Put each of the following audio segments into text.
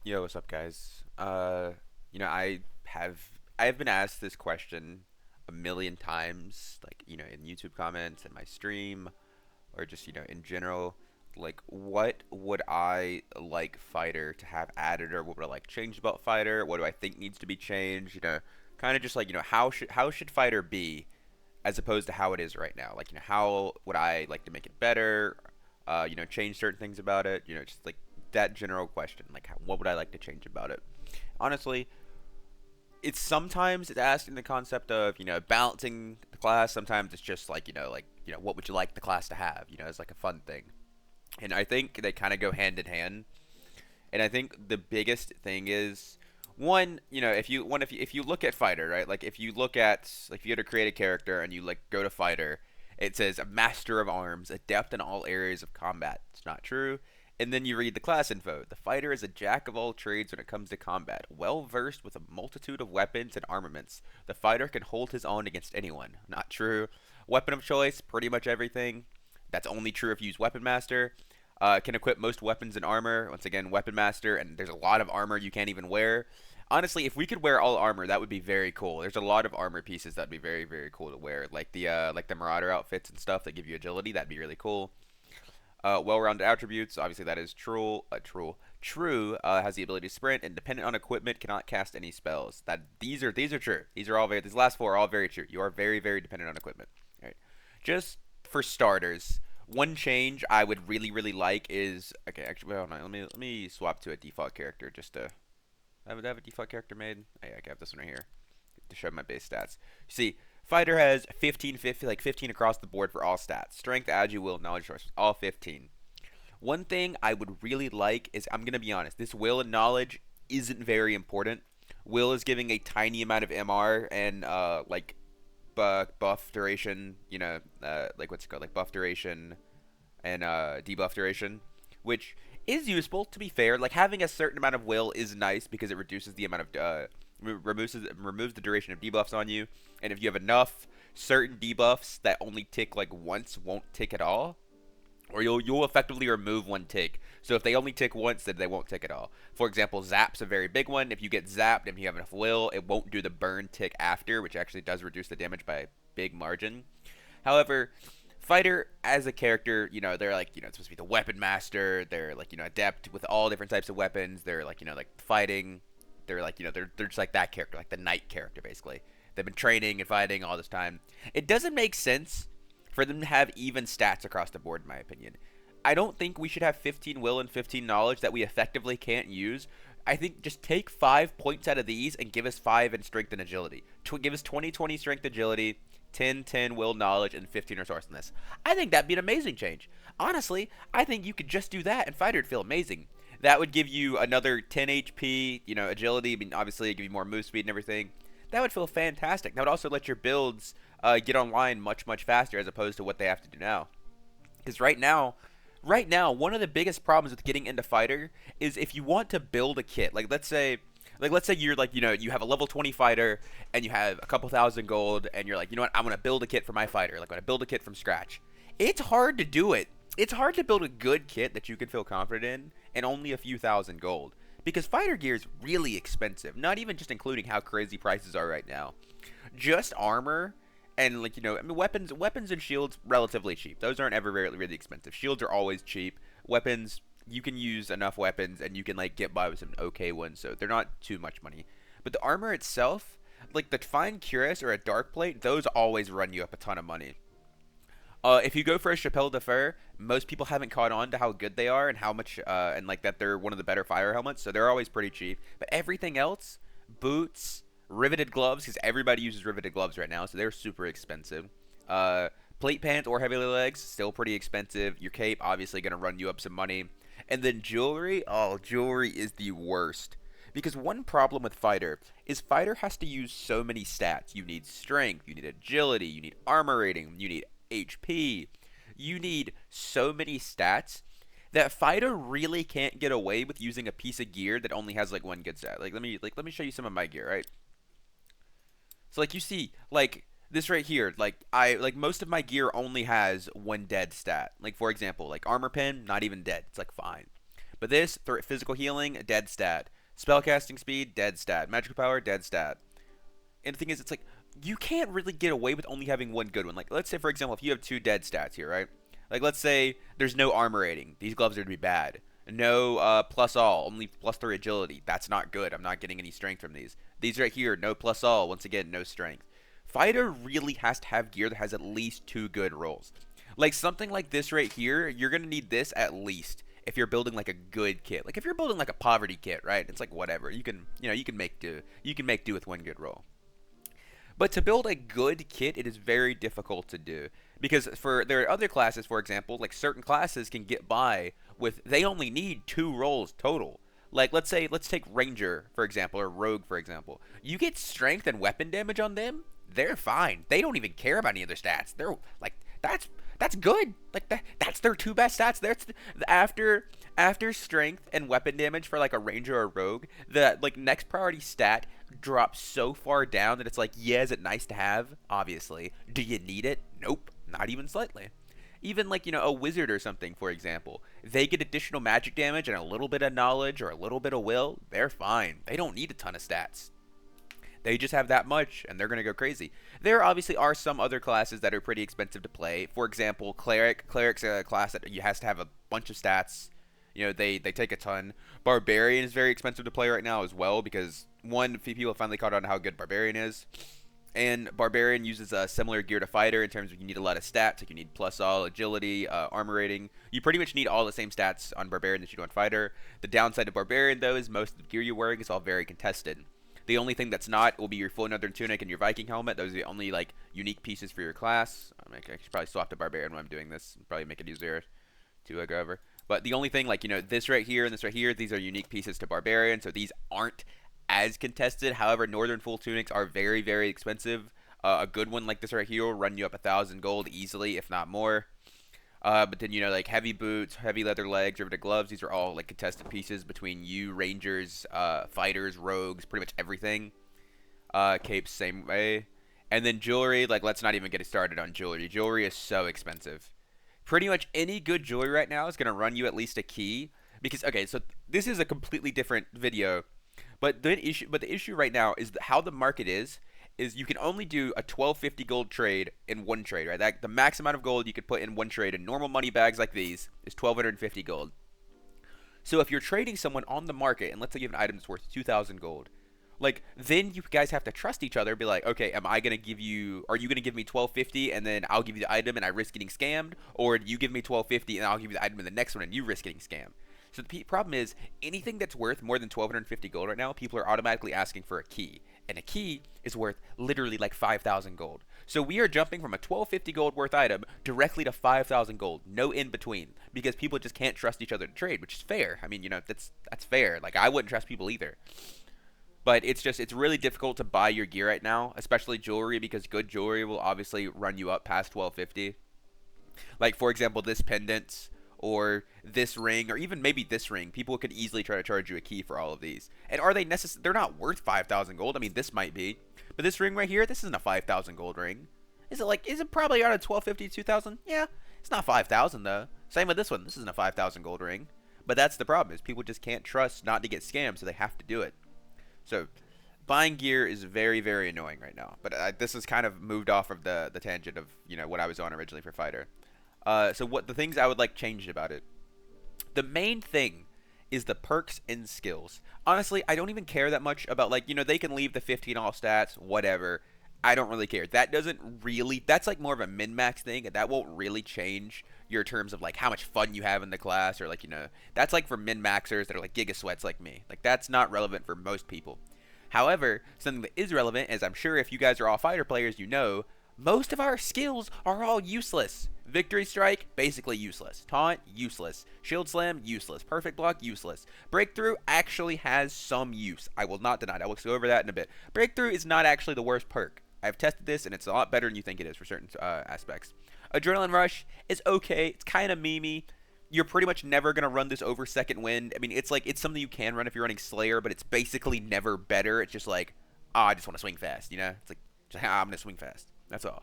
Yo, what's up, guys? I have been asked this question a million times, like in YouTube comments and my stream, or just in general. Like, what would I like Fighter to have added, or what would I like changed about Fighter? What do I think needs to be changed? Kind of just like how should Fighter be as opposed to how it is right now? Like, how would I like to make it better? Change certain things about it. Just like that general question. Like, what would I like to change about it? Honestly, it's asked in the concept of balancing the class. Sometimes it's just like what would you like the class to have? It's like a fun thing, and I think they kind of go hand in hand. And I think the biggest thing is one, if you look at fighter, right? Like if you look at like if you had to create a character and you like go to fighter, it says a master of arms, adept in all areas of combat. It's not true. And then you read the class info. The fighter is a jack of all trades when it comes to combat, well versed with a multitude of weapons and armaments. The fighter can hold his own against anyone. Not true. Weapon of choice, pretty much everything. That's only true if you use Weapon Master. Can equip most weapons and armor. Once again, Weapon Master, and there's a lot of armor you can't even wear. Honestly, if we could wear all armor, that would be very cool. There's a lot of armor pieces that'd be very, very cool to wear, like the Marauder outfits and stuff that give you agility. That'd be really cool. Well-rounded attributes. Obviously, that is true. True. Has the ability to sprint, and dependent on equipment, cannot cast any spells. These are true. These are all very. These last four are all very true. You are very, very dependent on equipment. All right. Just for starters, one change I would really, really like is okay. Actually, well, no, let me swap to a default character just to. I would have a default character made. Oh, yeah, I can have this one right here to show my base stats. See, fighter has 15, 50, like 15 across the board for all stats. Strength, agi, will, knowledge, choice, all 15. One thing I would really like is I'm gonna be honest. This will and knowledge isn't very important. Will is giving a tiny amount of MR and like buff duration. Like what's it called? Like buff duration and debuff duration, which is useful to be fair. Like having a certain amount of will is nice because it reduces the amount of removes the duration of debuffs on you, and if you have enough certain debuffs that only tick like once won't tick at all, or you'll effectively remove one tick. So if they only tick once, then they won't tick at all. For example, zap's a very big one. If you get zapped and you have enough will, it won't do the burn tick after, which actually does reduce the damage by a big margin. However, fighter as a character, they're like, it's supposed to be the weapon master. They're like, adept with all different types of weapons. They're like, like fighting. They're like, they're just like that character, like the knight character, basically. They've been training and fighting all this time. It doesn't make sense for them to have even stats across the board, in my opinion. I don't think we should have 15 will and 15 knowledge that we effectively can't use. I think just take 5 points out of these and give us 5 in strength and agility. Give us 20 strength agility, 10 will knowledge, and 15 resourcefulness. I think that'd be an amazing change. Honestly, I think you could just do that and fighter would feel amazing. That would give you another 10 HP, agility. I mean, obviously, it'd give you more move speed and everything. That would feel fantastic. That would also let your builds get online much, much faster as opposed to what they have to do now. Because right now, one of the biggest problems with getting into fighter is if you want to build a kit. Like let's say you're like you have a level 20 fighter and you have a couple thousand gold and you're like what, I'm gonna build a kit for my fighter. Like I'm gonna build a kit from scratch. It's hard to do it. It's hard to build a good kit that you can feel confident in and only a few thousand gold. Because fighter gear is really expensive. Not even just including how crazy prices are right now. Just armor and like I mean weapons and shields relatively cheap. Those aren't ever really, really expensive. Shields are always cheap. Weapons, you can use enough weapons and you can like get by with some okay ones, so they're not too much money. But the armor itself, like the fine cuirass or a dark plate, those always run you up a ton of money. If you go for a Chapelle de Fer, most people haven't caught on to how good they are and how much and like that they're one of the better fire helmets, so they're always pretty cheap. But everything else, boots, riveted gloves, because everybody uses riveted gloves right now, so they're super expensive. Plate pants or heavy legs, still pretty expensive. Your cape, obviously going to run you up some money. And then jewelry, oh, jewelry is the worst. Because one problem with fighter is fighter has to use so many stats. You need strength, you need agility, you need armor rating, you need HP. You need so many stats that fighter really can't get away with using a piece of gear that only has like one good stat. Let me show you some of my gear, right? So like you see, like this right here, like most of my gear only has one dead stat. Like for example, like armor pen, not even dead. It's like fine. But this, physical healing, dead stat. Spellcasting speed, dead stat. Magical power, dead stat. And the thing is, it's like, you can't really get away with only having one good one. Like, let's say, for example, if you have two dead stats here, right? Like, let's say there's no armor rating. These gloves are going to be bad. No plus all, only plus 3 agility. That's not good. I'm not getting any strength from these. These right here, no plus all. Once again, no strength. Fighter really has to have gear that has at least 2 good rolls. Like, something like this right here, you're going to need this at least if you're building like a good kit. Like, if you're building like a poverty kit, right? It's like whatever. You can make do. You can make do with one good roll. But to build a good kit, it is very difficult to do. Because there are other classes, for example, like certain classes can get by with, they only need 2 rolls total. Like, let's take Ranger, for example, or Rogue, for example. You get strength and weapon damage on them, they're fine. They don't even care about any other stats. They're, like, that's good. Like, that's their 2 best stats. That's after strength and weapon damage for, like, a Ranger or a Rogue, the, like, next priority stat drops so far down that it's like, yeah, is it nice to have? Obviously. Do you need it? Nope. Not even slightly. Even like, a wizard or something, for example. They get additional magic damage and a little bit of knowledge or a little bit of will. They're fine. They don't need a ton of stats. They just have that much, and they're going to go crazy. There obviously are some other classes that are pretty expensive to play. For example, Cleric. Cleric's a class that has to have a bunch of stats. They take a ton. Barbarian is very expensive to play right now as well because, one, people finally caught on how good Barbarian is. And Barbarian uses a similar gear to Fighter in terms of you need a lot of stats. Like you need plus all, agility, armor rating. You pretty much need all the same stats on Barbarian that you do on Fighter. The downside of Barbarian, though, is most of the gear you're wearing is all very contested. The only thing that's not will be your full Northern Tunic and your Viking helmet. Those are the only, like, unique pieces for your class. I should probably swap to Barbarian when I'm doing this. Probably make it easier to go over. But the only thing, like, this right here and this right here, these are unique pieces to Barbarian, so these aren't as contested. However, Northern full tunics are very, very expensive. A good one like this right here will run you up 1,000 gold easily, if not more. But then, like, heavy boots, heavy leather legs, riveted gloves, these are all, like, contested pieces between you, rangers, fighters, rogues, pretty much everything. Capes, same way. And then jewelry, like, let's not even get started on jewelry. Jewelry is so expensive. Pretty much any good jewelry right now is going to run you at least a key. Because, okay, so this is a completely different video. But the issue right now is how the market is you can only do a 1250 gold trade in one trade, right? The max amount of gold you could put in one trade in normal money bags like these is 1250 gold. So if you're trading someone on the market, and let's say you have an item that's worth 2,000 gold, like, then you guys have to trust each other, be like, okay, are you going to give me 1250 and then I'll give you the item and I risk getting scammed? Or do you give me 1250 and I'll give you the item in the next one and you risk getting scammed? So the problem is, anything that's worth more than 1,250 gold right now, people are automatically asking for a key. And a key is worth literally like 5,000 gold. So we are jumping from a 1,250 gold worth item directly to 5,000 gold. No in between. Because people just can't trust each other to trade, which is fair. I mean, that's fair. Like, I wouldn't trust people either. But it's really difficult to buy your gear right now, especially jewelry, because good jewelry will obviously run you up past 1,250. Like, for example, this pendant, or this ring, or even maybe this ring. People could easily try to charge you a key for all of these. And are they necessary? They're not worth 5,000 gold. I mean, this might be. But this ring right here, this isn't a 5,000 gold ring. Is it probably out of 1,250, 2,000? Yeah, it's not 5,000 though. Same with this one. This isn't a 5,000 gold ring. But that's the problem, is people just can't trust not to get scammed, so they have to do it. So, buying gear is very, very annoying right now. But this has kind of moved off of the tangent of, what I was on originally for Fighter. So what the things I would like changed about it. The main thing is the perks and skills. Honestly, I don't even care that much about, like, they can leave the 15 all stats, whatever. I don't really care. That's like more of a min-max thing, and that won't really change your terms of, like, how much fun you have in the class, or, like, that's like for min-maxers that are like giga sweats like me. Like, that's not relevant for most people. However, something that is relevant, as I'm sure if you guys are all fighter players, most of our skills are all useless. Victory Strike, basically useless. Taunt, useless. Shield Slam, useless. Perfect Block, useless. Breakthrough actually has some use. I will not deny it. I will go over that in a bit. Breakthrough is not actually the worst perk. I've tested this, and it's a lot better than you think it is for certain aspects. Adrenaline Rush is okay. It's kind of memey. You're pretty much never going to run this over Second Wind. I mean, it's something you can run if you're running Slayer, but it's basically never better. It's just like, I just want to swing fast, It's like, I'm going to swing fast. That's all.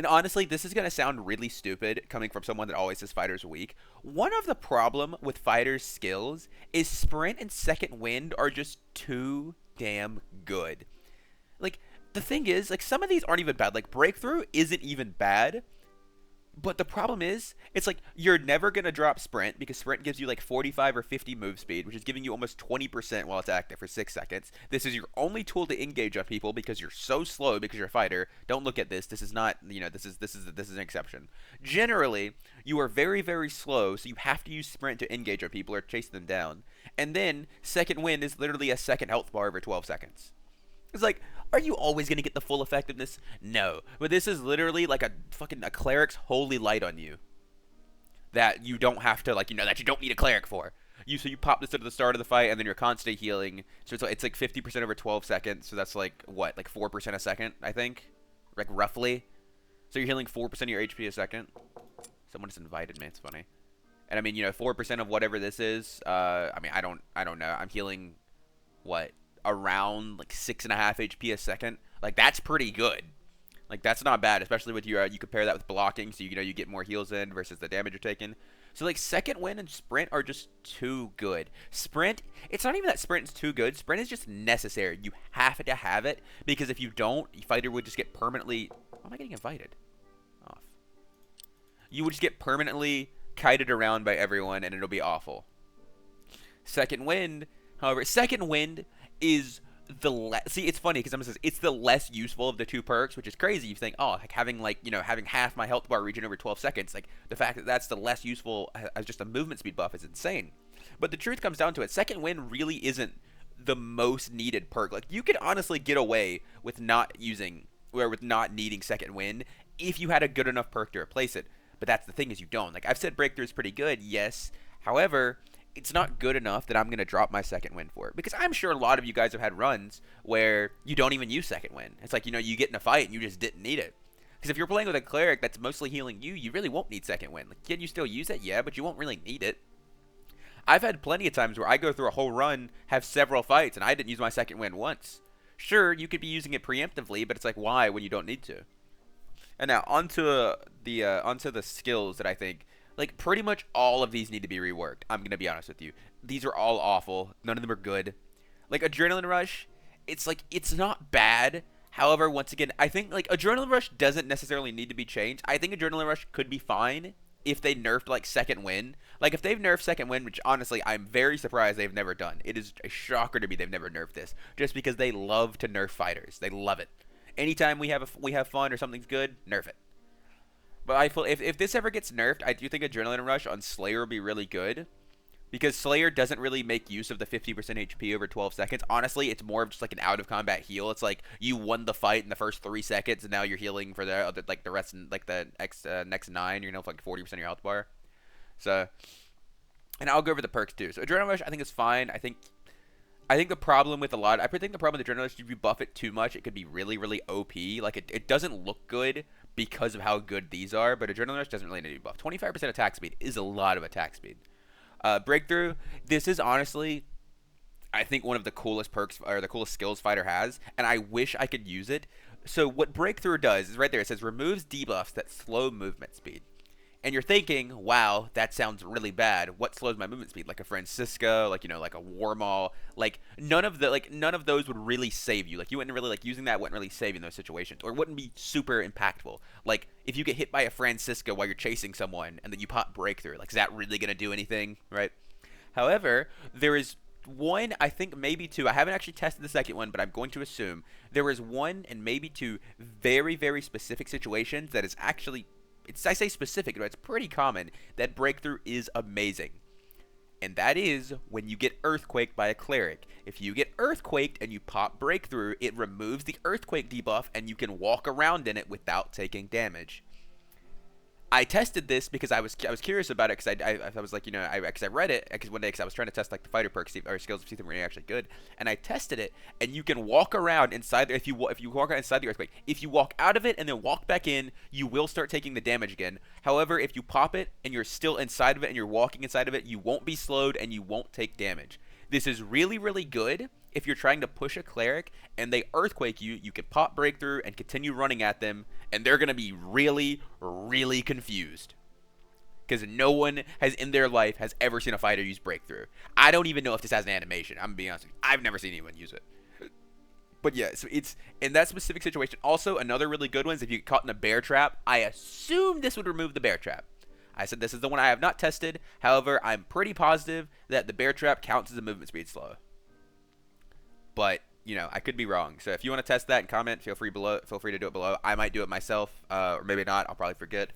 And honestly, this is gonna sound really stupid coming from someone that always says fighters weak. One of the problem with fighters' skills is sprint and second wind are just too damn good. Like the thing is, like some of these aren't even bad. Like breakthrough isn't even bad. But the problem is, it's like you're never going to drop sprint because sprint gives you like 45 or 50 move speed, which is giving you almost 20% while it's active for 6 seconds. This is your only tool to engage on people because you're so slow because you're a fighter. Don't look at this. This is not, this is an exception. Generally, you are very, very slow, so you have to use sprint to engage on people or chase them down. And then second wind is literally a second health bar every 12 seconds. It's like, are you always going to get the full effectiveness? No. But this is literally like a cleric's holy light on you. That you don't have to, like, that you don't need a cleric for. So you pop this at the start of the fight, and then you're constantly healing. So it's like 50% over 12 seconds. So that's like, what, like 4% a second, I think? Like, roughly. So you're healing 4% of your HP a second. Someone just invited me. It's funny. And I mean, 4% of whatever this is. I mean, I don't know. I'm healing, what? Around like 6.5 HP a second. Like that's pretty good. Like that's not bad, especially with you compare that with blocking, so you get more heals in versus the damage you're taking. So like second wind and sprint are just too good. Sprint, it's not even that sprint is too good. Sprint is just necessary. You have to have it because if you don't, your fighter would just get permanently. Why am I getting invited? Off. You would just get permanently kited around by everyone, and it'll be awful. Second wind, however, second wind is see, it's funny because I'm gonna say it's the less useful of the two perks, which is crazy. You think, oh, like having having half my health bar regen over 12 seconds, like the fact that that's the less useful as just a movement speed buff is insane. But the truth comes down to it, second wind really isn't the most needed perk. Like you could honestly get away with not needing second wind if you had a good enough perk to replace it. But that's the thing is you don't. Like I've said, breakthrough is pretty good, yes. However, it's not good enough that I'm going to drop my second wind for it. Because I'm sure a lot of you guys have had runs where you don't even use second wind. It's like, you get in a fight and you just didn't need it. Because if you're playing with a cleric that's mostly healing you, you really won't need second wind. Like, can you still use it? Yeah, but you won't really need it. I've had plenty of times where I go through a whole run, have several fights, and I didn't use my second wind once. Sure, you could be using it preemptively, but it's like, why when you don't need to? And now, onto the skills that I think... Like, pretty much all of these need to be reworked. I'm going to be honest with you. These are all awful. None of them are good. Like, Adrenaline Rush, it's like, it's not bad. However, once again, I think, like, Adrenaline Rush doesn't necessarily need to be changed. I think Adrenaline Rush could be fine if they nerfed, like, second wind. Like, if they've nerfed second wind, which, honestly, I'm very surprised they've never done. It is a shocker to me they've never nerfed this. Just because they love to nerf fighters. They love it. Anytime we have fun or something's good, nerf it. But I feel if this ever gets nerfed, I do think Adrenaline Rush on Slayer will be really good. Because Slayer doesn't really make use of the 50% HP over 12 seconds. Honestly, it's more of just like an out-of-combat heal. It's like you won the fight in the first 3 seconds, and now you're healing for the other, like the rest, like the next 9. You're like 40% of your health bar. So, and I'll go over the perks too. So Adrenaline Rush, I think is fine. I think the problem with I think the problem with Adrenaline Rush is if you buff it too much, it could be really, really OP. Like it doesn't look good because of how good these are, but Adrenaline Rush doesn't really need to be buffed. 25% attack speed is a lot of attack speed. Breakthrough, this is honestly, I think one of the coolest perks, or the coolest skills fighter has, and I wish I could use it. So what Breakthrough does is right there, it says removes debuffs that slow movement speed. And you're thinking, wow, that sounds really bad. What slows my movement speed? Like a Francisco, like like a Warmaul. Like none of those would really save you. Like you wouldn't really using that wouldn't really save you in those situations, or it wouldn't be super impactful. Like if you get hit by a Francisco while you're chasing someone and then you pop Breakthrough, like is that really gonna do anything, right? However, there is one, I think maybe two. I haven't actually tested the second one, but I'm going to assume there is one and maybe two very, very specific situations that is actually. I say specific, but it's pretty common that Breakthrough is amazing. And that is when you get Earthquaked by a Cleric. If you get Earthquaked and you pop Breakthrough, it removes the Earthquake debuff and you can walk around in it without taking damage. I tested this because I was curious about it because I was like, because I read it because one day because I was trying to test like the fighter perks or skills to see if they were actually good, and I tested it, and you can walk around inside there if you walk inside the Earthquake. If you walk out of it and then walk back in, you will start taking the damage again. However, if you pop it and you're still inside of it and you're walking inside of it, you won't be slowed and you won't take damage. This is really, really good if you're trying to push a cleric and they earthquake you, you can pop breakthrough and continue running at them, and they're gonna be really, really confused because no one has in their life has ever seen a fighter use breakthrough. I don't even know if this has an animation. I'm gonna be honest with you. I've never seen anyone use it. But yeah, so it's in that specific situation. Also, another really good one is if you get caught in a bear trap. I assume this would remove the bear trap. I said this is the one I have not tested. However, I'm pretty positive that the bear trap counts as a movement speed slow. But, you know, I could be wrong. So if you want to test that and comment, feel free to do it below. I might do it myself, or maybe not. I'll probably forget.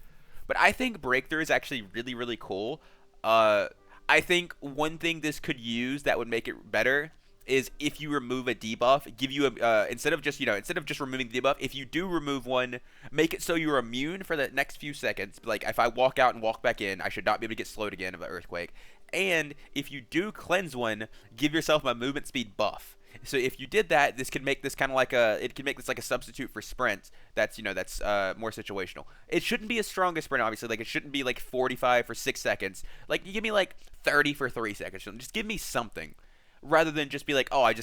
But I think breakthrough is actually really, really cool. I think one thing this could use that would make it better is if you remove a debuff, give you a instead of just removing the debuff, if you do remove one, make it so you're immune for the next few seconds. Like if I walk out and walk back in, I should not be able to get slowed again of the earthquake. And if you do cleanse one, give yourself a movement speed buff. So if you did that, this could make this kind of like a substitute for sprint. That's more situational. It shouldn't be as strong as sprint, obviously. Like it shouldn't be like 45 for 6 seconds. Like you give me like 30 for 3 seconds. Just give me something. Rather than just be like, oh, I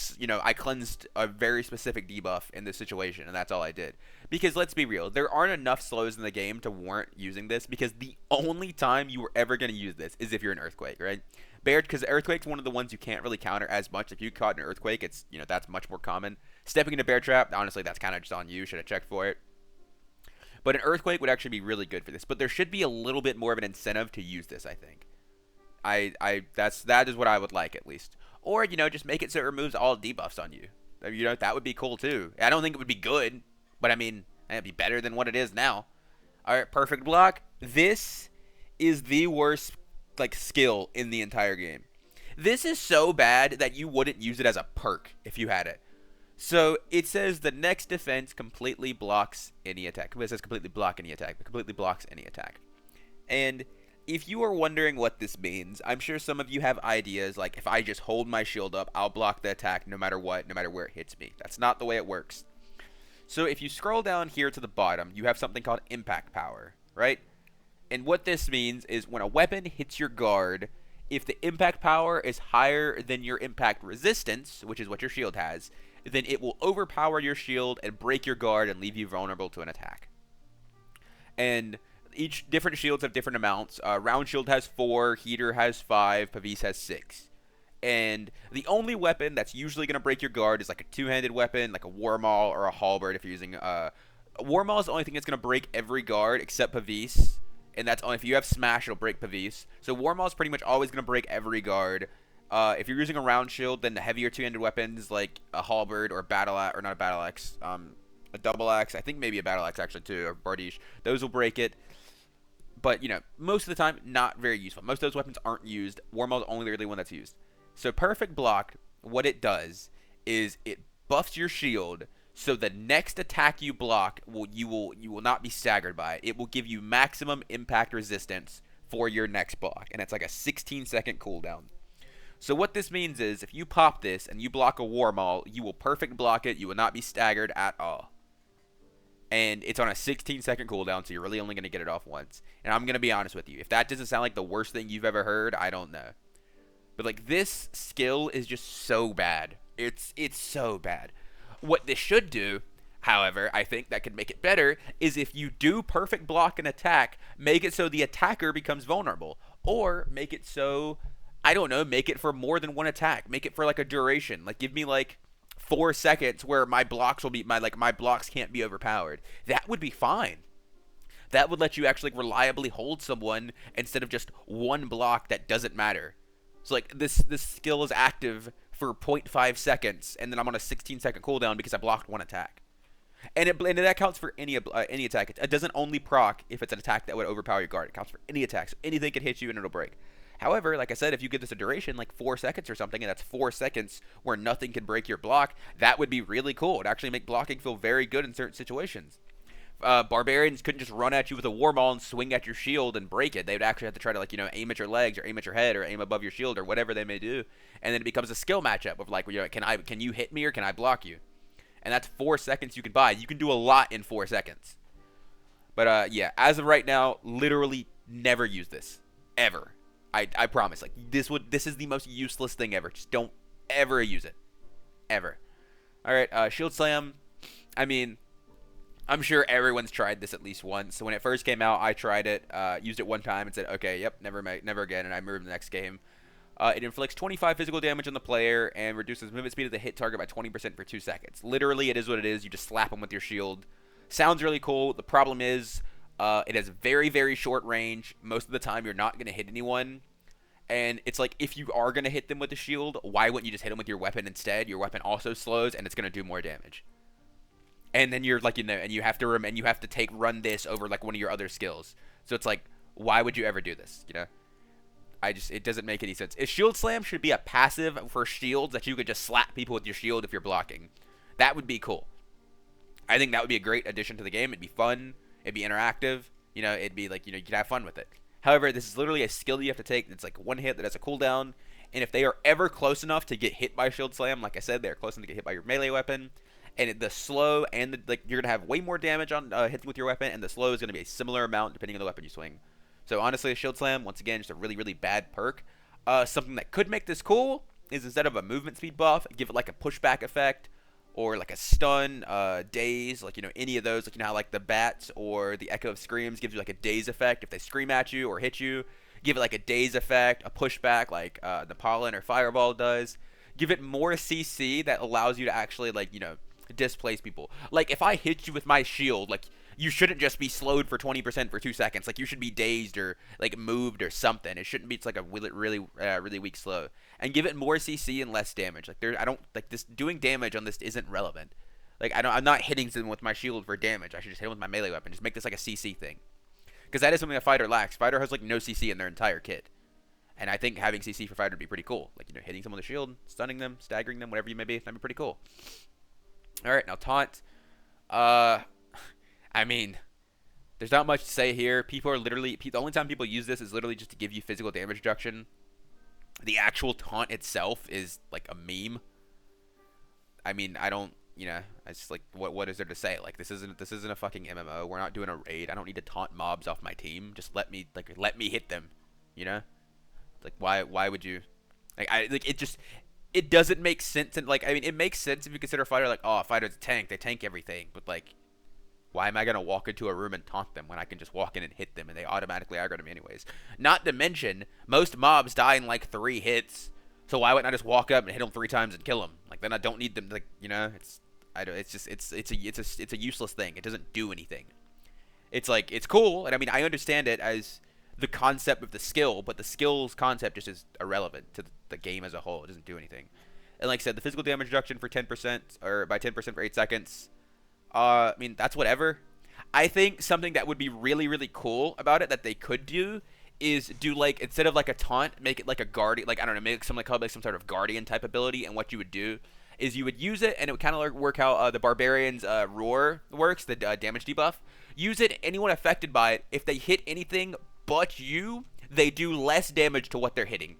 cleansed a very specific debuff in this situation, and that's all I did. Because let's be real, there aren't enough slows in the game to warrant using this, because the only time you are ever going to use this is if you're an earthquake, right? Because earthquake's one of the ones you can't really counter as much. If you caught an earthquake, it's, that's much more common. Stepping into bear trap, honestly, that's kind of just on you. Should have checked for it. But an earthquake would actually be really good for this. But there should be a little bit more of an incentive to use this, I think. That is what I would like, at least. Or, just make it so it removes all debuffs on you. That would be cool, too. I don't think it would be good, but, it'd be better than what it is now. All right, perfect block. This is the worst, skill in the entire game. This is so bad that you wouldn't use it as a perk if you had it. So, it says the next defense completely blocks any attack. It says completely block any attack, but completely blocks any attack. And if you are wondering what this means, I'm sure some of you have ideas, like if I just hold my shield up, I'll block the attack no matter what, no matter where it hits me. That's not the way it works. So if you scroll down here to the bottom, you have something called impact power, right? And what this means is when a weapon hits your guard, if the impact power is higher than your impact resistance, which is what your shield has, then it will overpower your shield and break your guard and leave you vulnerable to an attack. And each different shields have different amounts. Round shield has 4, heater has 5, Pavis has 6. And the only weapon that's usually going to break your guard is like a two-handed weapon, like a war maul or a halberd. If you're using a war maul is the only thing that's going to break every guard except Pavis, and that's only if you have smash, it'll break Pavis. So war maul is pretty much always going to break every guard. If you're using a round shield, then the heavier two-handed weapons like a halberd or a battle axe, or not a battle axe, a double axe. I think maybe a battle axe actually too, or bardiche. Those will break it. But, most of the time, not very useful. Most of those weapons aren't used. War Maul is only really one that's used. So perfect block, what it does is it buffs your shield, so the next attack you block, you will not be staggered by it. It will give you maximum impact resistance for your next block. And it's like a 16-second cooldown. So what this means is, if you pop this and you block a War Maul, you will perfect block it. You will not be staggered at all. And it's on a 16-second cooldown, so you're really only going to get it off once. And I'm going to be honest with you. If that doesn't sound like the worst thing you've ever heard, I don't know. But, this skill is just so bad. It's so bad. What this should do, however, I think that could make it better, is if you do perfect block an attack, make it so the attacker becomes vulnerable. Or make it so, I don't know, make it for more than one attack. Make it for, a duration. Give me, 4 seconds where my blocks will be my blocks can't be overpowered. That would be fine. That would let you actually reliably hold someone instead of just one block that doesn't matter. So this skill is active for 0.5 seconds, and then I'm on a 16-second cooldown because I blocked one attack. And that counts for any attack. It doesn't only proc if it's an attack that would overpower your guard. It counts for any attack. So anything can hit you and it'll break. However, like I said, if you give this a duration, 4 seconds or something, and that's 4 seconds where nothing can break your block, that would be really cool. It'd actually make blocking feel very good in certain situations. Barbarians couldn't just run at you with a war maul and swing at your shield and break it. They would actually have to try to, aim at your legs or aim at your head or aim above your shield or whatever they may do. And then it becomes a skill matchup of can you hit me or can I block you? And that's 4 seconds you can buy. You can do a lot in 4 seconds. But yeah, as of right now, literally never use this. Ever. I promise. This is the most useless thing ever. Just don't ever use it. ever. All right, Shield Slam. I mean, I'm sure everyone's tried this at least once. So when it first came out, I tried it, used it one time, and said, okay, yep, never again, and I moved to the next game. It inflicts 25 physical damage on the player and reduces movement speed of the hit target by 20% for 2 seconds. Literally, it is what it is. You just slap them with your shield. Sounds really cool. The problem is, it has very, very short range. Most of the time, you're not going to hit anyone. And it's like, if you are going to hit them with the shield, why wouldn't you just hit them with your weapon instead? Your weapon also slows, and it's going to do more damage. And then you're like, and you have to run this over like one of your other skills. So it's like, why would you ever do this? It doesn't make any sense. Shield Slam should be a passive for shields that you could just slap people with your shield if you're blocking. That would be cool. I think that would be a great addition to the game. It'd be fun. It'd be interactive. It'd be like, you could have fun with it. However, this is literally a skill you have to take. It's like one hit that has a cooldown. And if they are ever close enough to get hit by Shield Slam, like I said, they're close enough to get hit by your melee weapon. And the slow and you're going to have way more damage on hitting with your weapon. And the slow is going to be a similar amount depending on the weapon you swing. So honestly, a Shield Slam, once again, just a really, really bad perk. Something that could make this cool is instead of a movement speed buff, give it like a pushback effect or like a stun, daze, any of those. How like the bats or the Echo of Screams gives you like a daze effect if they scream at you or hit you. Give it like a daze effect, a pushback like the Pollen or Fireball does. Give it more CC that allows you to actually displace people. Like if I hit you with my shield, you shouldn't just be slowed for 20% for 2 seconds. You should be dazed or moved or something. It shouldn't be. It's like a really weak slow. And give it more CC and less damage. I don't this doing damage on this isn't relevant. I'm not hitting them with my shield for damage. I should just hit them with my melee weapon. Just make this like a CC thing. Because that is something a fighter lacks. Fighter has no CC in their entire kit. And I think having CC for fighter would be pretty cool. Hitting someone with a shield, stunning them, staggering them, whatever you may be. That'd be pretty cool. All right, now Taunt. I mean, there's not much to say here. People are literally, the only time people use this is literally just to give you physical damage reduction. The actual taunt itself is like a meme. I mean, I don't, it's just what is there to say? This isn't a fucking MMO. We're not doing a raid. I don't need to taunt mobs off my team. Just let me hit them, why would you, it doesn't make sense. And it makes sense if you consider a fighter a fighter's a tank. They tank everything, but why am I going to walk into a room and taunt them when I can just walk in and hit them and they automatically aggro them anyways? Not to mention, most mobs die in 3 hits. So why wouldn't I just walk up and hit them 3 times and kill them? Then I don't need them, it's a useless thing. It doesn't do anything. It's cool, and I understand it as the concept of the skill, but the skill's concept just is irrelevant to the game as a whole. It doesn't do anything. And like I said, the physical damage reduction for 10% or by 10% for 8 seconds. That's whatever. I think something that would be really, really cool about it that they could do is do instead of a taunt, make it a guardian, I don't know, make something called some sort of guardian type ability. And what you would do is you would use it, and it would kind of work how the barbarian's roar works, the damage debuff. Use it. Anyone affected by it, if they hit anything but you, they do less damage to what they're hitting.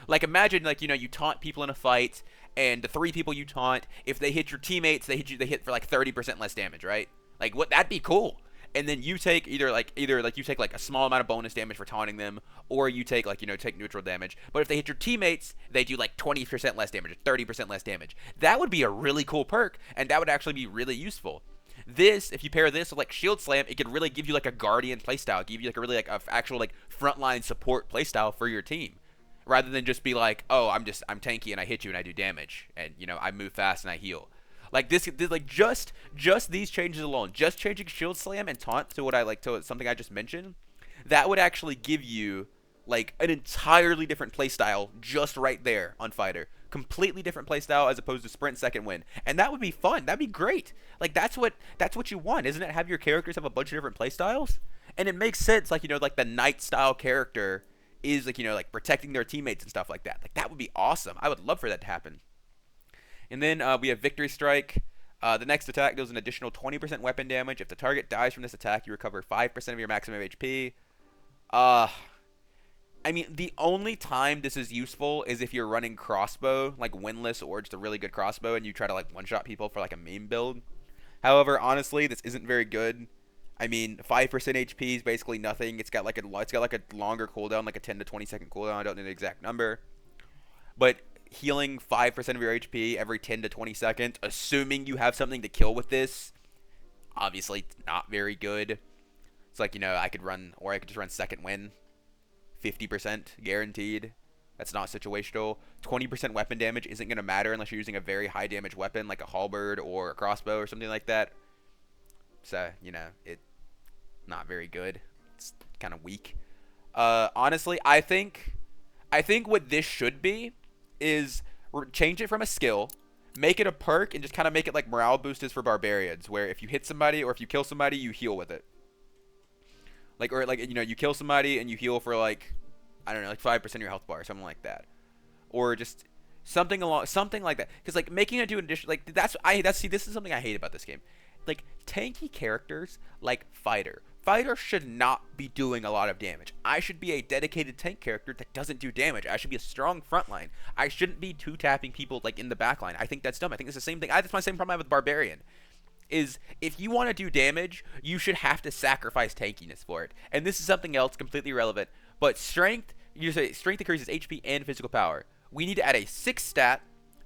Imagine you taunt people in a fight. And the 3 people you taunt, if they hit your teammates, they hit for 30% less damage, right? That'd be cool. And then you take either you take a small amount of bonus damage for taunting them, or you take take neutral damage. But if they hit your teammates, they do 20% less damage, 30% less damage. That would be a really cool perk, and that would actually be really useful. This, if you pair this with Shield Slam, it could really give you a guardian playstyle, give you a really actual frontline support playstyle for your team. Rather than just be oh, I'm tanky and I hit you and I do damage, and I move fast and I heal. Just these changes alone, just changing Shield Slam and Taunt to something I just mentioned, that would actually give you an entirely different playstyle just right there on fighter. Completely different playstyle as opposed to sprint second win, and that would be fun. That'd be great. That's what you want, isn't it? Have your characters have a bunch of different playstyles, and it makes sense. The knight style character is protecting their teammates and stuff like that. That would be awesome. I would love for that to happen. And then we have Victory Strike. The next attack deals an additional 20% weapon damage. If the target dies from this attack, you recover 5% of your maximum HP. The only time this is useful is if you're running crossbow, Windless, or just a really good crossbow, and you try to one-shot people for a meme build. However, honestly, this isn't very good. 5% HP is basically nothing. It's got a longer cooldown, a 10 to 20 second cooldown. I don't know the exact number, but healing 5% of your HP every 10 to 20 seconds, assuming you have something to kill with this, obviously not very good. It's like, I could run, or I could just run second win, 50% guaranteed. That's not situational. 20% weapon damage isn't going to matter unless you're using a very high damage weapon like a halberd or a crossbow or something like that. So, it's not very good. It's kind of weak. Honestly, I think what this should be is change it from a skill, make it a perk, and just kind of make it like morale boosters for barbarians, where if you hit somebody or if you kill somebody, you heal with it. You kill somebody and you heal for like, I don't know, like 5% of your health bar or something like that. Or just something like that. Because like making it do an addition, like this is something I hate about this game. Like tanky characters like Fighter. Fighter should not be doing a lot of damage. I should be a dedicated tank character that doesn't do damage. I should be a strong frontline. I shouldn't be two-tapping people like in the backline. I think that's dumb. I think it's the same thing. That's my same problem I have with Barbarian. Is if you want to do damage, you should have to sacrifice tankiness for it. And this is something else completely irrelevant. But strength, you say strength increases HP and physical power. We need to add a 6 stat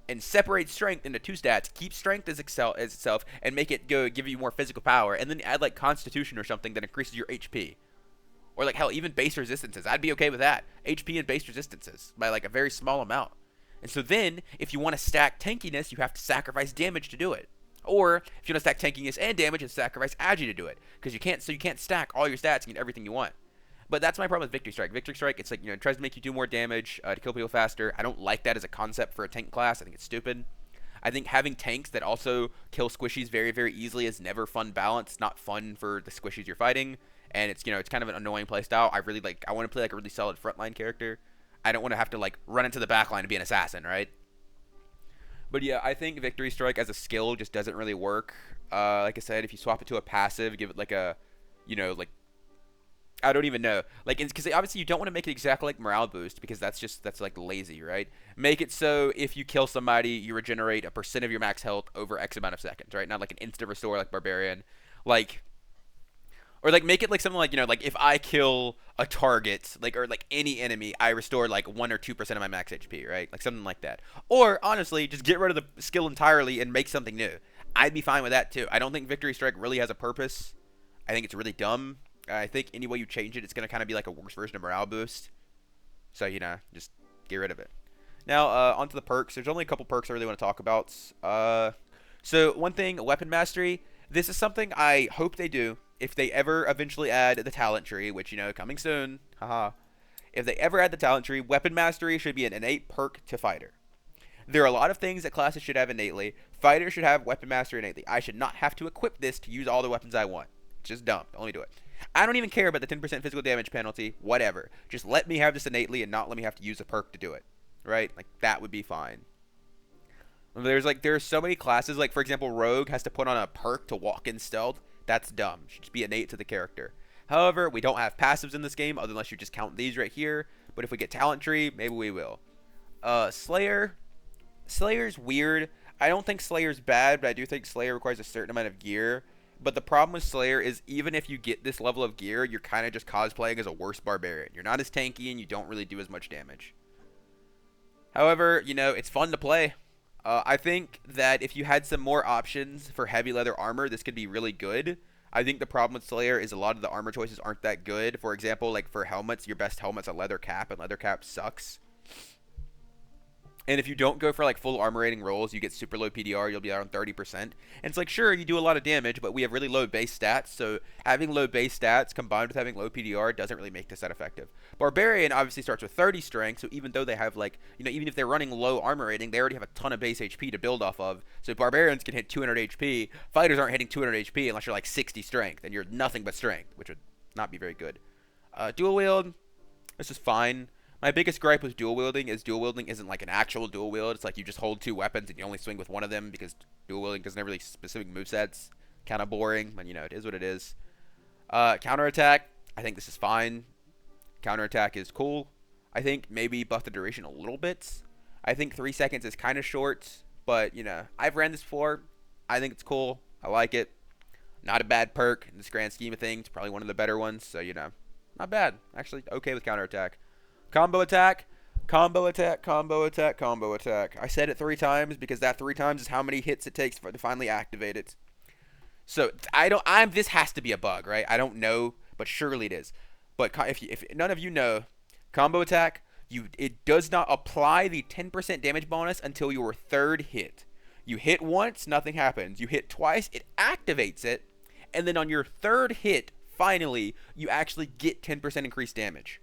and separate strength into 2 stats. Keep strength as itself and make it give you more physical power. And then add like constitution or something that increases your HP. Or like hell, even base resistances. I'd be okay with that. HP and base resistances by like a very small amount. And so then, if you want to stack tankiness, you have to sacrifice damage to do it. Or if you want to stack tankiness and damage, and sacrifice agi to do it, because you can't stack all your stats and get everything you want. But that's my problem with Victory Strike. Victory Strike, it's like it tries to make you do more damage to kill people faster. I don't like that as a concept for a tank class. I think it's stupid. I think having tanks that also kill squishies very, very easily is never fun balance. It's not fun for the squishies you're fighting, and it's it's kind of an annoying playstyle. I want to play like a really solid frontline character. I don't want to have to like run into the backline to be an assassin, right? But yeah, I think Victory Strike as a skill just doesn't really work. Like I said, if you swap it to a passive, give it like a, I don't even know. Like, because obviously you don't want to make it exactly like morale boost, because that's like lazy, right? Make it so if you kill somebody, you regenerate a % of your max health over X amount of seconds, right? Not like an instant restore like Barbarian. Or like make it like something like, like if I kill a target, or like any enemy, I restore like 1 or 2% of my max HP, right? Like something like that. Or honestly, just get rid of the skill entirely and make something new. I'd be fine with that too. I don't think Victory Strike really has a purpose. I think it's really dumb. I think any way you change it, it's going to kind of be like a worse version of morale boost. So, just get rid of it. Now, onto the perks. There's only a couple perks I really want to talk about. So one thing, weapon mastery. This is something I hope they do. If they ever eventually add the talent tree, which, coming soon, haha. If they ever add the talent tree, weapon mastery should be an innate perk to fighter. There are a lot of things that classes should have innately. Fighter should have weapon mastery innately. I should not have to equip this to use all the weapons I want. It's just dumb. Don't let me do it. I don't even care about the 10% physical damage penalty. Whatever. Just let me have this innately and not let me have to use a perk to do it. Right? Like, that would be fine. There are so many classes. Like, for example, Rogue has to put on a perk to walk in stealth. That's dumb. It should just be innate to the character. However, we don't have passives in this game, unless you just count these right here. But if we get talent tree, maybe we will. Slayer. Slayer's weird. I don't think Slayer's bad, but I do think Slayer requires a certain amount of gear. But the problem with Slayer is even if you get this level of gear, you're kind of just cosplaying as a worse barbarian. You're not as tanky and you don't really do as much damage. However, it's fun to play. I think that if you had some more options for heavy leather armor, this could be really good. I think the problem with Slayer is a lot of the armor choices aren't that good. For example, like for helmets, your best helmet's a leather cap, and leather cap sucks. And if you don't go for like full armor rating rolls, you get super low PDR, you'll be around 30%. And it's like, sure, you do a lot of damage, but we have really low base stats, so having low base stats combined with having low PDR doesn't really make this that effective. Barbarian obviously starts with 30 strength, so even though they have like, even if they're running low armor rating, they already have a ton of base HP to build off of. So Barbarians can hit 200 HP. Fighters aren't hitting 200 HP unless you're like 60 strength, and you're nothing but strength, which would not be very good. Dual wield, this is fine. My biggest gripe with dual wielding isn't like an actual dual wield. It's like you just hold 2 weapons and you only swing with one of them because dual wielding doesn't have really specific movesets. Kind of boring, but it is what it is. Counterattack, I think this is fine. Counterattack is cool. I think maybe buff the duration a little bit. I think 3 seconds is kind of short, but I've ran this before. I think it's cool. I like it. Not a bad perk in this grand scheme of things. Probably one of the better ones, so not bad. Actually, okay with counterattack. Combo attack, Combo attack, combo attack, combo attack. I said it 3 times because that 3 times is how many hits it takes to finally activate it. So I don't. This has to be a bug, right? I don't know, but surely it is. But if none of you know, combo attack, it does not apply the 10% damage bonus until your third hit. You hit once, nothing happens. You hit twice, it activates it, and then on your third hit, finally, you actually get 10% increased damage.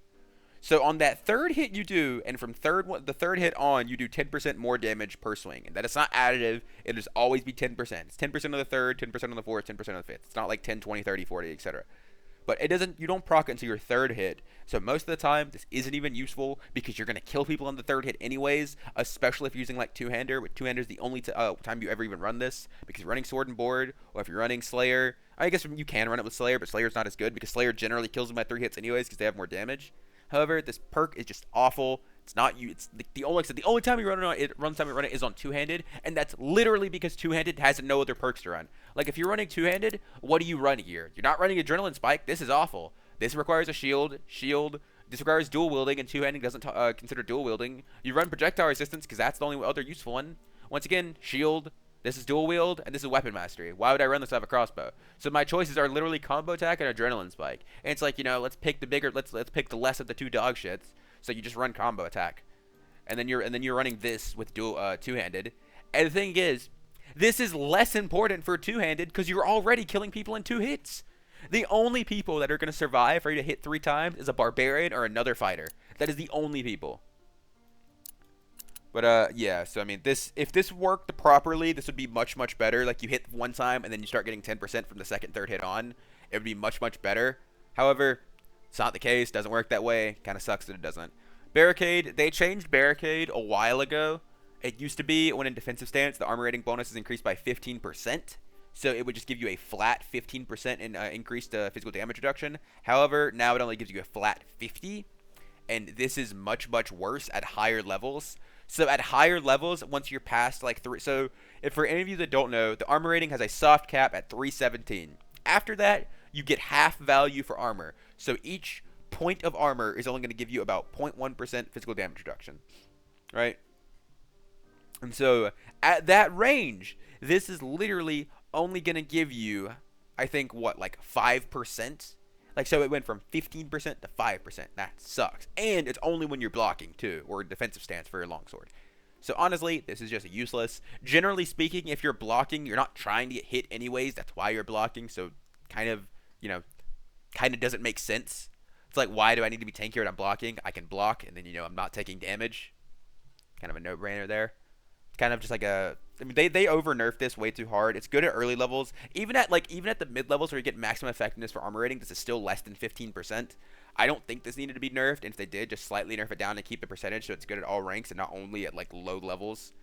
So on that third hit you do, and from the third hit on, you do 10% more damage per swing. And that is not additive. It'll just always be 10%. It's 10% on the third, 10% on the fourth, 10% on the fifth. It's not like 10, 20, 30, 40, etc. But you don't proc it until your third hit. So most of the time, this isn't even useful because you're going to kill people on the third hit anyways, especially if you're using like two-hander. But two-hander is the only time you ever even run this, because you're running sword and board, or if you're running Slayer. I guess you can run it with Slayer, but Slayer's not as good because Slayer generally kills them at 3 hits anyways because they have more damage. However, this perk is just awful. It's not you. It's the only time you run it is on two-handed, and that's literally because two-handed has no other perks to run. Like if you're running two-handed, what do you run here? You're not running adrenaline spike. This is awful. This requires a shield. This requires dual wielding, and two-handed doesn't consider dual wielding. You run projectile resistance because that's the only other useful one. Once again, shield. This is dual wield, and this is weapon mastery. Why would I run this? I have a crossbow. So my choices are literally combo attack and adrenaline spike. And it's like, let's pick the less of the two dog shits. So you just run combo attack, and then you're running this with two-handed. And the thing is, this is less important for two-handed because you're already killing people in 2 hits. The only people that are going to survive for you to hit 3 times is a barbarian or another fighter. That is the only people. But yeah, so I mean, if this worked properly, this would be much, much better. Like you hit 1 time and then you start getting 10% from the second, third hit on. It would be much, much better. However, it's not the case. Doesn't work that way. Kind of sucks that it doesn't. Barricade. They changed Barricade a while ago. It used to be when in defensive stance, the armor rating bonus is increased by 15%. So it would just give you a flat 15% in increased physical damage reduction. However, now it only gives you a flat 50. And this is much, much worse at higher levels. So at higher levels, once you're past like 3, so if for any of you that don't know, the armor rating has a soft cap at 317. After that, you get half value for armor. So each point of armor is only going to give you about 0.1% physical damage reduction, right? And so at that range, this is literally only going to give you, I think, what, like 5%? Like, so it went from 15% to 5%. That sucks. And it's only when you're blocking, too, or defensive stance for your longsword. So, honestly, this is just useless. Generally speaking, if you're blocking, you're not trying to get hit anyways. That's why you're blocking. So, kind of doesn't make sense. It's like, why do I need to be tankier when I'm blocking? I can block, and then, I'm not taking damage. Kind of a no-brainer there. Kind of just like a... I mean, they over-nerfed this way too hard. It's good at early levels. Even at the mid-levels where you get maximum effectiveness for armor rating, this is still less than 15%. I don't think this needed to be nerfed, and if they did, just slightly nerf it down and keep the percentage so it's good at all ranks and not only at, like, low levels.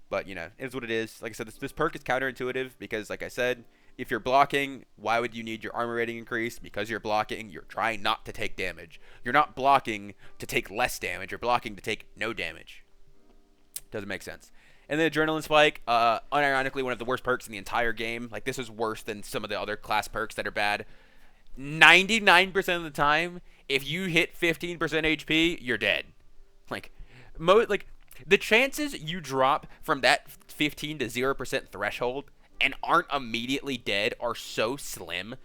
But, it is what it is. Like I said, this perk is counterintuitive because, like I said, if you're blocking, why would you need your armor rating increased? Because you're blocking, you're trying not to take damage. You're not blocking to take less damage. You're blocking to take no damage. Doesn't make sense. And then Adrenaline Spike, unironically, one of the worst perks in the entire game. Like, this is worse than some of the other class perks that are bad. 99% of the time, if you hit 15% HP, you're dead. Like, the chances you drop from that 15 to 0% threshold and aren't immediately dead are so slim.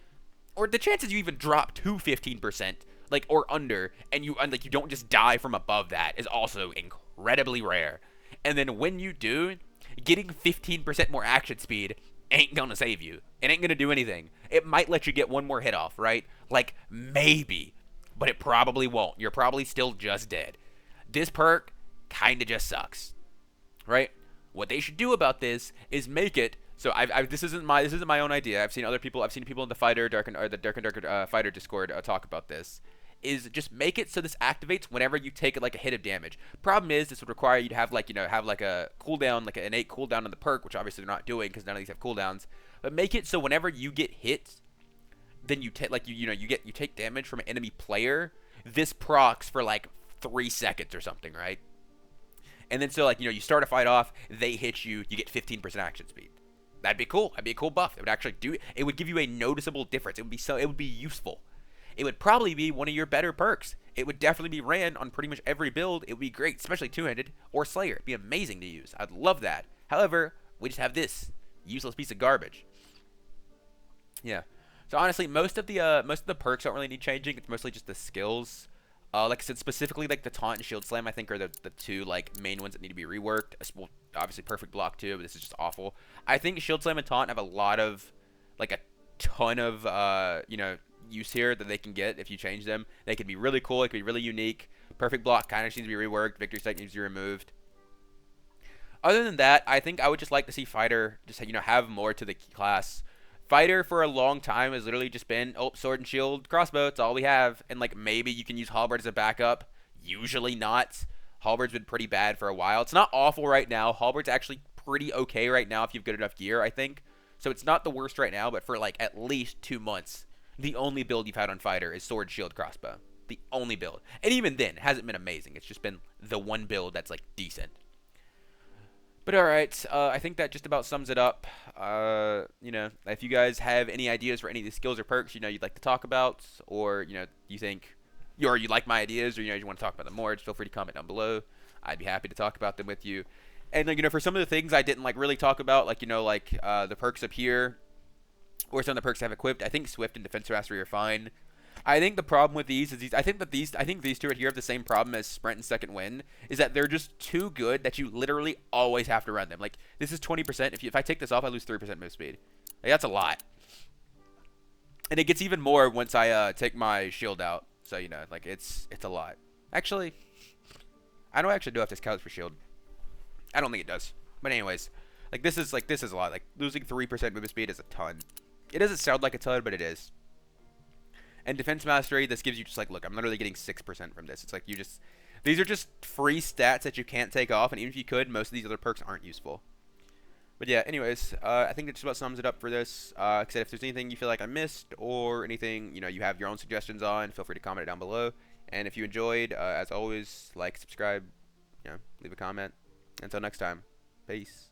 Or the chances you even drop to 15%, like, or under, and you don't just die from above that is also incredibly rare. And then when you do, getting 15% more action speed ain't gonna save you. It ain't gonna do anything. It might let you get one more hit off, right? Like, maybe. But it probably won't. You're probably still just dead. This perk kinda just sucks, right? What they should do about this is make it so this isn't my own idea. I've seen people in the Dark and Darker Fighter Discord talk about this. Is just make it so this activates whenever you take like a hit of damage. Problem is, this would require you to have like a cooldown, like an innate cooldown on the perk, which obviously they're not doing because none of these have cooldowns. But make it so whenever you get hit, then you take you take damage from an enemy player. This procs for like 3 seconds or something, right? And then so you start a fight off, they hit you, you get 15% action speed. That'd be cool. That'd be a cool buff. It would actually do. It would give you a noticeable difference. It would be useful. it would probably be one of your better perks. It would definitely be ran on pretty much every build. It would be great, especially two-handed or Slayer. It'd be amazing to use. I'd love that. However, we just have this useless piece of garbage. Yeah. So honestly, most of the perks don't really need changing. It's mostly just the skills. Like I said, specifically like the taunt and shield slam, I think are the two like main ones that need to be reworked. Well, obviously perfect block too, but this is just awful. I think shield slam and taunt have a lot of like a ton of use here that they can get if you change them. They can be really cool. It can be really unique. Perfect block kind of needs to be reworked. Victory strike needs to be removed. Other than that, I think I would just like to see fighter just have more to the class. Fighter for a long time has literally just been, oh, sword and shield, crossbow, it's all we have. And like maybe you can use halberd as a backup. Usually not. Halberd's been pretty bad for a while. It's not awful right now. Halberd's actually pretty okay right now if you have good enough gear, I think. So it's not the worst right now, but for like at least 2 months, the only build you've had on fighter is sword, shield, crossbow. The only build. And even then, it hasn't been amazing. It's just been the one build that's like decent. But alright, I think that just about sums it up. If you guys have any ideas for any of the skills or perks you'd like to talk about, or you think you like my ideas, or you want to talk about them more, just feel free to comment down below. I'd be happy to talk about them with you. And like for some of the things I didn't like really talk about, like the perks up here, or some of the perks I have equipped, I think Swift and Defense Mastery are fine. I think the problem with these is I think these two right here have the same problem as Sprint and Second Wind, is that they're just too good that you literally always have to run them. Like this is 20%. If I take this off, I lose 3% move speed. Like that's a lot. And it gets even more once I take my shield out. So like it's a lot. Actually, I don't actually know if this counts for shield. I don't think it does. But anyways, like this is a lot. Like losing 3% move speed is a ton. It doesn't sound like a ton, but it is. And Defense Mastery, this gives you just like, look, I'm literally getting 6% from this. It's like these are just free stats that you can't take off, and even if you could, most of these other perks aren't useful. But yeah, anyways, I think that just about sums it up for this. Like I said, if there's anything you feel like I missed, or anything, you have your own suggestions on, feel free to comment it down below. And if you enjoyed, as always, like, subscribe, leave a comment. Until next time, peace.